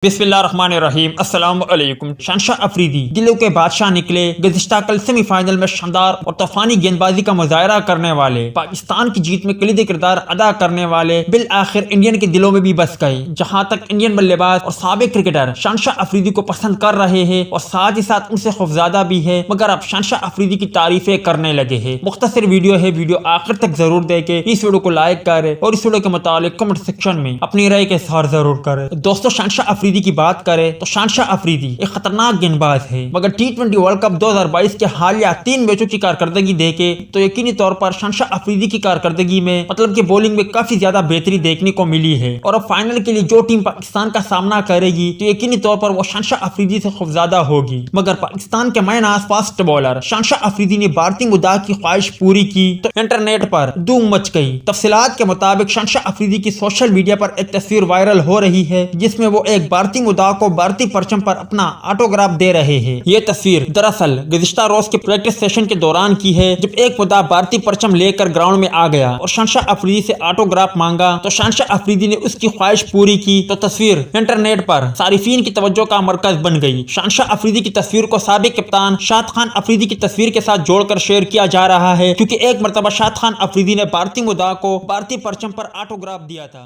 بسم اللہ الرحمن الرحیم۔ السلام علیکم۔ شہنشاہ افریدی دلوں کے بادشاہ نکلے۔ گزشتہ کل سیمی فائنل میں شاندار اور طوفانی گیند بازی کا مظاہرہ کرنے والے، پاکستان کی جیت میں کلیدی کردار ادا کرنے والے بالآخر انڈین کے دلوں میں بھی بس گئے۔ جہاں تک انڈین بلے باز اور سابق کرکٹر شہنشاہ افریدی کو پسند کر رہے ہیں اور ساتھ ہی ساتھ ان سے خوفزدہ بھی ہے، مگر اب شہنشاہ افریدی کی تعریفیں کرنے لگے ہیں۔ مختصر ویڈیو ہے، ویڈیو آخر تک ضرور دیکھیں۔ اس ویڈیو کو لائک کریں اور اس ویڈیو کے متعلق کمنٹ سیکشن میں اپنی رائے کے اظہار ضرور کریں۔ دوستو، شہنشاہ افریدی کی بات کریں تو شہنشاہ افریدی ایک خطرناک گیند باز ہے، مگر ٹی20 ورلڈ کپ 2022 کے حالیہ 3 میچوں کی کارکردگی دیکھے تو یقینی طور پر شہنشاہ افریدی کی کارکردگی میں مطلب کہ بولنگ میں کافی زیادہ بہتری دیکھنے کو ملی ہے، اور اب فائنل کے لیے جو ٹیم پاکستان کا سامنا کرے گی تو یقینی طور پر وہ شہنشاہ افریدی سے خوفزدہ ہوگی۔ مگر پاکستان کے مائی ناز فاسٹ بالر شہنشاہ افریدی نے بھارتی مداح کی خواہش پوری کی تو انٹرنیٹ پر دھوم مچ گئی۔ تفصیلات کے مطابق شہنشاہ افریدی کی سوشل میڈیا پر ایک تصویر وائرل ہو رہی ہے جس میں وہ ایک بھارتی مداح کو بھارتی پرچم پر اپنا آٹوگراف دے رہے ہیں۔ یہ تصویر دراصل گزشتہ روز کے پریکٹس سیشن کے دوران کی ہے، جب ایک مداح بھارتی پرچم لے کر گراؤنڈ میں آ گیا اور شہنشاہ افریدی سے آٹوگراف مانگا تو شہنشاہ افریدی نے اس کی خواہش پوری کی تو تصویر انٹرنیٹ پر صارفین کی توجہ کا مرکز بن گئی۔ شہنشاہ افریدی کی تصویر کو سابق کپتان شاد خان افریدی کی تصویر کے ساتھ جوڑ کر شیئر کیا جا رہا ہے، کیونکہ ایک مرتبہ شاد خان افریدی نے بھارتی مداح کو بھارتی پرچم پر آٹوگراف دیا تھا۔